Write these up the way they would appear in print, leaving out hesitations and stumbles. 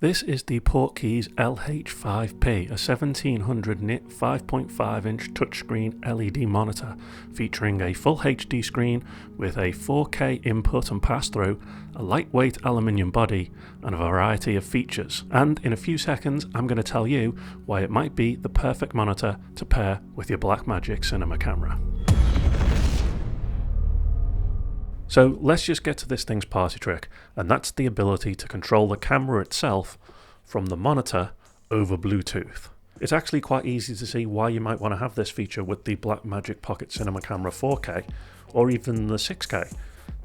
This is the Portkeys LH5P, a 1700 nit 5.5 inch touchscreen LED monitor featuring a full HD screen with a 4K input and pass-through, a lightweight aluminium body, and a variety of features. And in a few seconds I'm going to tell you why it might be the perfect monitor to pair with your Blackmagic cinema camera. So let's just get to this thing's party trick, and that's the ability to control the camera itself from the monitor over Bluetooth. It's actually quite easy to see why you might want to have this feature with the Blackmagic Pocket Cinema Camera 4K or even the 6K.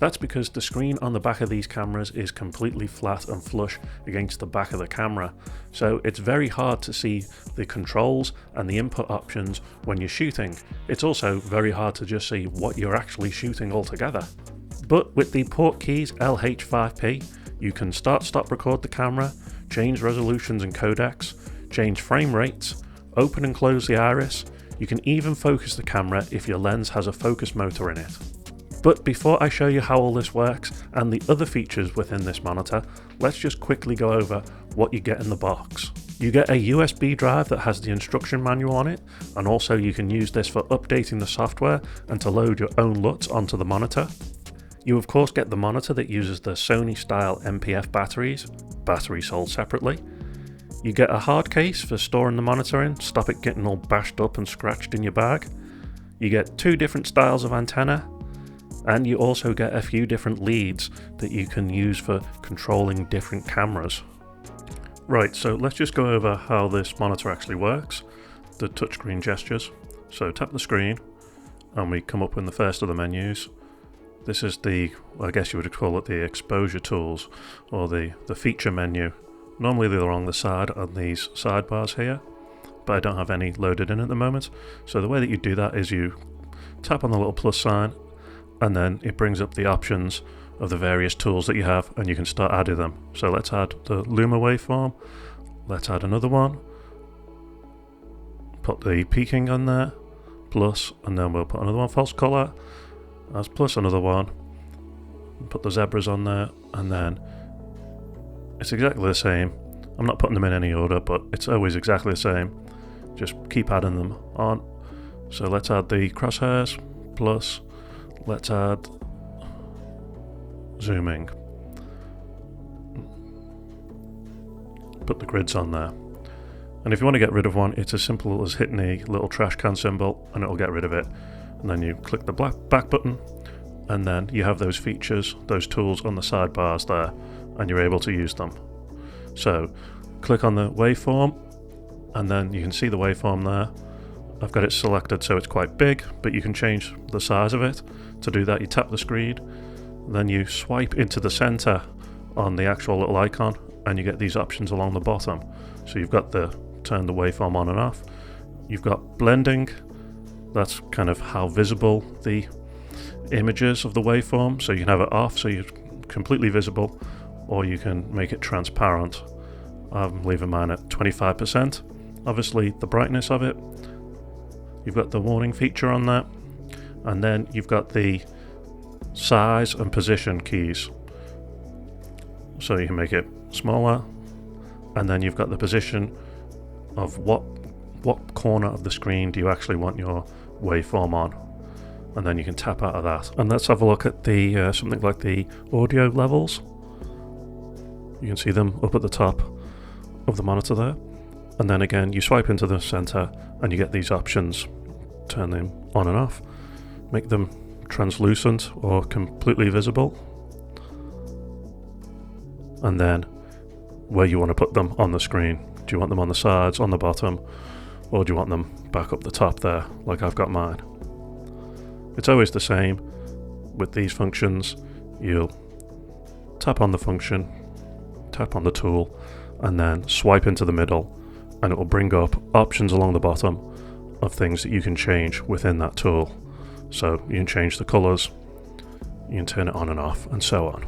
That's because the screen on the back of these cameras is completely flat and flush against the back of the camera, so it's very hard to see the controls and the input options when you're shooting. It's also very hard to just see what you're actually shooting altogether. But with the Portkeys LH5P, you can stop record the camera, change resolutions and codecs, change frame rates, open and close the iris. You can even focus the camera if your lens has a focus motor in it. But before I show you how all this works and the other features within this monitor, let's just quickly go over what you get in the box. You get a USB drive that has the instruction manual on it, and also you can use this for updating the software and to load your own LUTs onto the monitor. You of course get the monitor that uses the Sony style MPF batteries sold separately. You get a hard case for storing the monitor in, stop it getting all bashed up and scratched in your bag. You get two different styles of antenna, and you also get a few different leads that you can use for controlling different cameras. Right, so let's just go over how this monitor actually works, the touchscreen gestures. So tap the screen and we come up in the first of the menus. This is the, I guess you would call it the exposure tools, or the feature menu. Normally they're along the side on these sidebars here, but I don't have any loaded in at the moment. So the way that you do that is you tap on the little plus sign, and then it brings up the options of the various tools that you have, and you can start adding them. So let's add the Luma waveform, let's add another one, put the peaking on there, plus, and then we'll put another one, false color, as plus another one, put the zebras on there, and then it's exactly the same. I'm not putting them in any order, but it's always exactly the same. Just keep adding them on. So let's add the crosshairs, plus let's add zooming. Put the grids on there. And if you want to get rid of one, it's as simple as hitting the little trash can symbol and it'll get rid of it. And then you click the back button, and then you have those features, those tools on the sidebars there, and you're able to use them. So click on the waveform, and then you can see the waveform there. I've got it selected so it's quite big, but you can change the size of it. To do that, you tap the screen, then you swipe into the center on the actual little icon, and you get these options along the bottom. So you've got the turn the waveform on and off. You've got blending. That's kind of how visible the images of the waveform, so you can have it off so you're completely visible, or you can make it transparent. I'm leaving mine at 25%. Obviously the brightness of it, you've got the warning feature on that, and then you've got the size and position keys, so you can make it smaller, and then you've got the position of what corner of the screen do you actually want your waveform on, and then you can tap out of that. And let's have a look at the something like the audio levels. You can see them up at the top of the monitor there, and then again you swipe into the center and you get these options. Turn them on and off, make them translucent or completely visible, and then where you want to put them on the screen. Do you want them on the sides, on the bottom, or do you want them back up the top there, like I've got mine? It's always the same with these functions. You'll tap on the function, tap on the tool, and then swipe into the middle, and it will bring up options along the bottom of things that you can change within that tool. So you can change the colors, you can turn it on and off, and so on.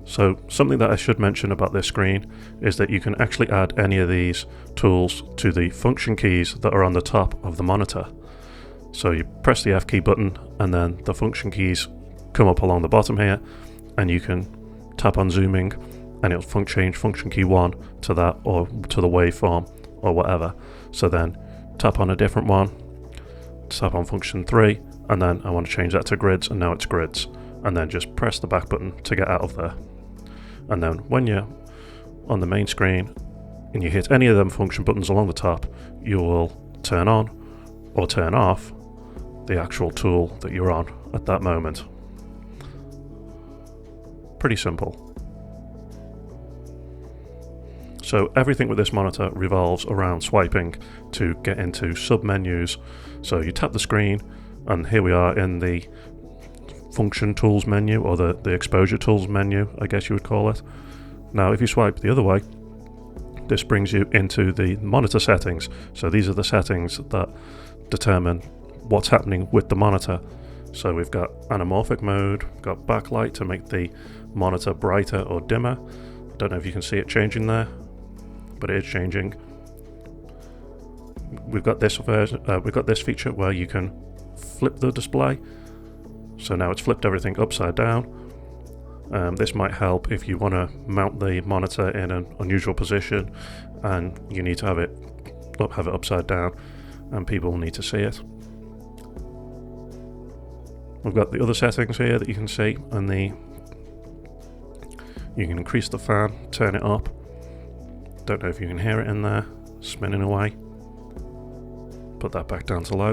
So something that I should mention about this screen is that you can actually add any of these tools to the function keys that are on the top of the monitor. So you press the F key button, and then the function keys come up along the bottom here, and you can tap on zooming and it'll change function key 1 to that, or to the waveform, or whatever. So then tap on a different one, tap on function 3, and then I want to change that to grids, and now it's grids. And then just press the back button to get out of there. And then when you're on the main screen and you hit any of them function buttons along the top, you will turn on or turn off the actual tool that you're on at that moment. Pretty simple. So everything with this monitor revolves around swiping to get into sub-menus. So you tap the screen, and here we are in the function tools menu, or the exposure tools menu, I guess you would call it. Now if you swipe the other way, this brings you into the monitor settings. So these are the settings that determine what's happening with the monitor. So we've got anamorphic mode, we've got backlight to make the monitor brighter or dimmer. I don't know if you can see it changing there, but it is changing. We've got this version, we've got this feature where you can flip the display. So now it's flipped everything upside down. This might help if you want to mount the monitor in an unusual position and you need to have it upside down and people need to see it. We've got the other settings here that you can see, and you can increase the fan, turn it up. Don't know if you can hear it in there, spinning away. Put that back down to low.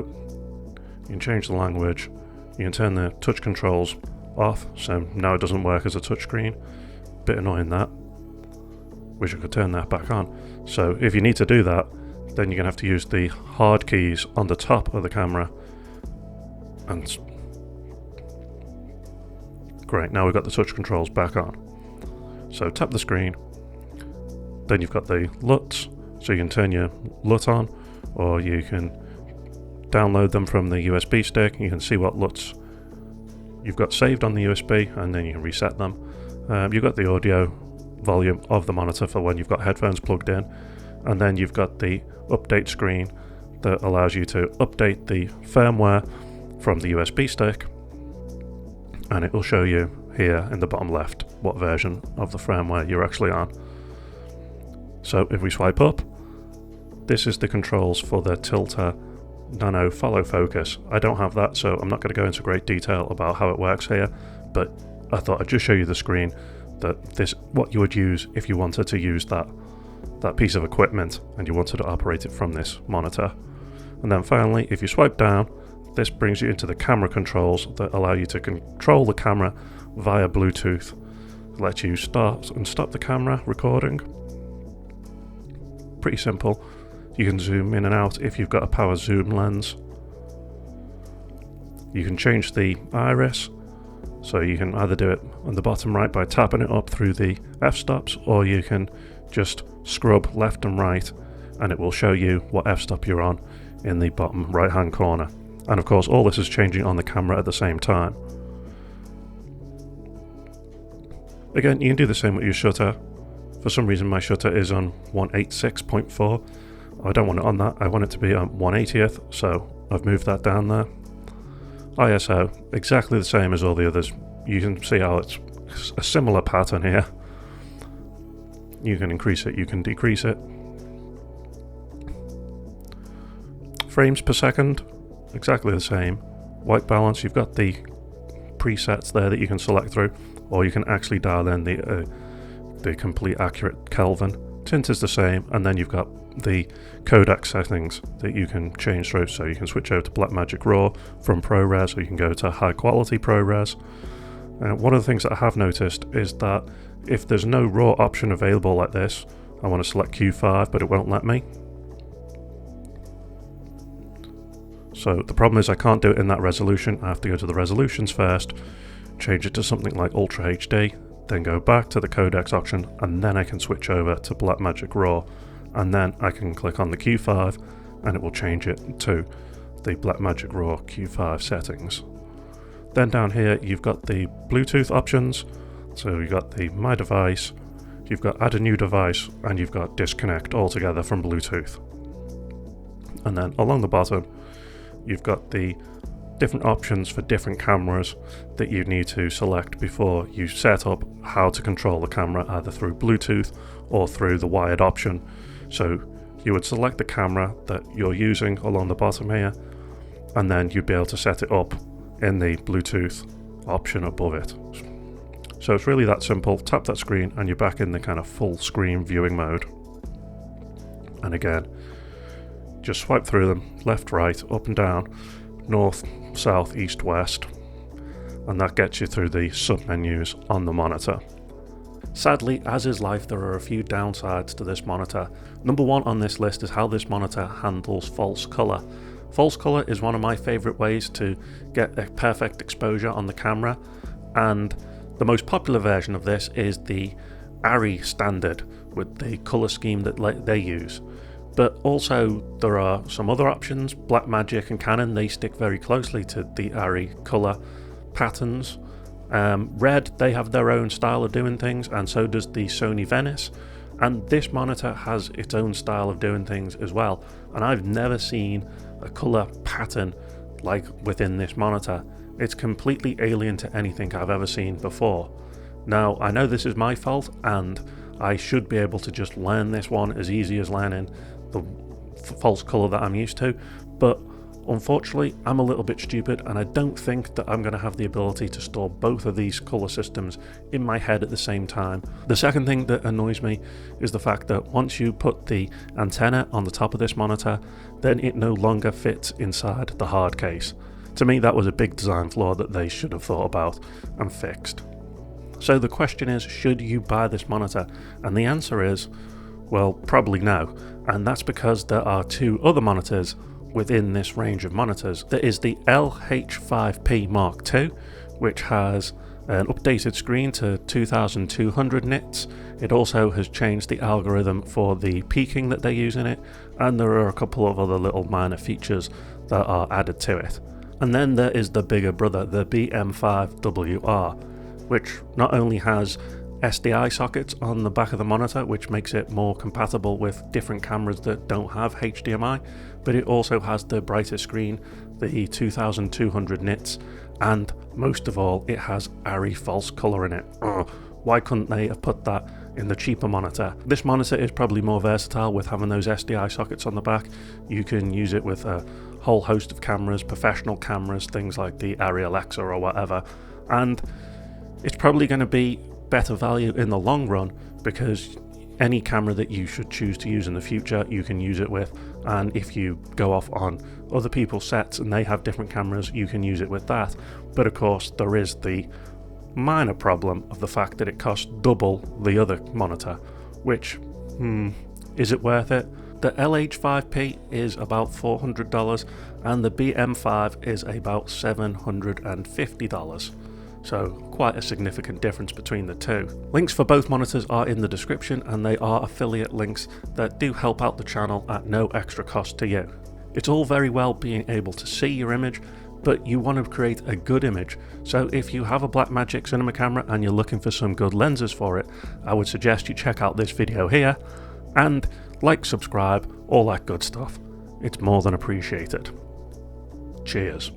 You can change the language. You can turn the touch controls off, so now it doesn't work as a touchscreen. Bit annoying that. Wish I could turn that back on. So if you need to do that, then you're going to have to use the hard keys on the top of the camera. And great, now we've got the touch controls back on. So tap the screen, then you've got the LUTs, so you can turn your LUT on, or you can download them from the USB stick. You can see what LUTs you've got saved on the USB, and then you can reset them. You've got the audio volume of the monitor for when you've got headphones plugged in, and then you've got the update screen that allows you to update the firmware from the USB stick, and it will show you here in the bottom left what version of the firmware you're actually on. So if we swipe up, this is the controls for the Tilta Nano Follow Focus. I don't have that, so I'm not going to go into great detail about how it works here, but I thought I'd just show you the screen, that this what you would use if you wanted to use that piece of equipment and you wanted to operate it from this monitor. And then finally, if you swipe down, this brings you into the camera controls that allow you to control the camera via Bluetooth. It lets you start and stop the camera recording. Pretty simple. You can zoom in and out if you've got a power zoom lens. You can change the iris, so you can either do it on the bottom right by tapping it up through the f-stops, or you can just scrub left and right and it will show you what f-stop you're on in the bottom right hand corner. And of course all this is changing on the camera at the same time. Again, you can do the same with your shutter. For some reason my shutter is on 186.4. I don't want it on that, I want it to be on 180th, so I've moved that down there. ISO, exactly the same as all the others. You can see how it's a similar pattern here. You can increase it, you can decrease it. Frames per second, exactly the same. White balance, you've got the presets there that you can select through, or you can actually dial in the complete accurate Kelvin. Tint is the same, and then you've got the codec settings that you can change through, so you can switch over to Blackmagic RAW from ProRes, or you can go to high quality ProRes. One of the things that I have noticed is that if there's no RAW option available like this, I want to select Q5 but it won't let me. So the problem is I can't do it in that resolution. I have to go to the resolutions first, change it to something like Ultra HD, then go back to the codecs option, and then I can switch over to Blackmagic RAW, and then I can click on the Q5 and it will change it to the Blackmagic RAW Q5 settings. Then down here you've got the Bluetooth options, so you've got the My Device, you've got Add a New Device, and you've got Disconnect altogether from Bluetooth. And then along the bottom you've got the different options for different cameras that you need to select before you set up how to control the camera, either through Bluetooth or through the wired option. So you would select the camera that you're using along the bottom here, and then you'd be able to set it up in the Bluetooth option above it. So it's really that simple. Tap that screen and you're back in the kind of full screen viewing mode. And again, just swipe through them, left, right, up and down, north, south, east, west, and that gets you through the sub-menus on the monitor. Sadly, as is life, there are a few downsides to this monitor. Number one on this list is how this monitor handles false color. False color is one of my favorite ways to get a perfect exposure on the camera, and the most popular version of this is the ARRI standard with the color scheme that they use. But also there are some other options. Blackmagic and Canon, they stick very closely to the ARRI color patterns. Red, they have their own style of doing things, and so does the Sony Venice. And this monitor has its own style of doing things as well. And I've never seen a color pattern like within this monitor. It's completely alien to anything I've ever seen before. Now, I know this is my fault, and I should be able to just learn this one as easy as learning the false color that I'm used to, but unfortunately I'm a little bit stupid, and I don't think that I'm going to have the ability to store both of these color systems in my head at the same time. The second thing that annoys me is the fact that once you put the antenna on the top of this monitor, then it no longer fits inside the hard case. To me, that was a big design flaw that they should have thought about and fixed. So the question is, should you buy this monitor? And the answer is, well, probably no. And that's because there are two other monitors within this range of monitors. There is the LH5P Mark II, which has an updated screen to 2200 nits. It also has changed the algorithm for the peaking that they use in it, and there are a couple of other little minor features that are added to it. And then there is the bigger brother, the BM5WR, which not only has SDI sockets on the back of the monitor, which makes it more compatible with different cameras that don't have HDMI, but it also has the brighter screen, the 2200 nits, and most of all, it has ARRI false color in it. Why couldn't they have put that in the cheaper monitor? This monitor is probably more versatile with having those SDI sockets on the back. You can use it with a whole host of cameras, professional cameras, things like the ARRI Alexa or whatever, and it's probably going to be better value in the long run, because any camera that you should choose to use in the future you can use it with, and if you go off on other people's sets and they have different cameras, you can use it with that. But of course there is the minor problem of the fact that it costs double the other monitor, which is it worth it? The LH5P is about $400 and the BM5 is about $750. So quite a significant difference between the two. Links for both monitors are in the description, and they are affiliate links that do help out the channel at no extra cost to you. It's all very well being able to see your image, but you want to create a good image. So if you have a Blackmagic cinema camera and you're looking for some good lenses for it, I would suggest you check out this video here, and like, subscribe, all that good stuff. It's more than appreciated. Cheers.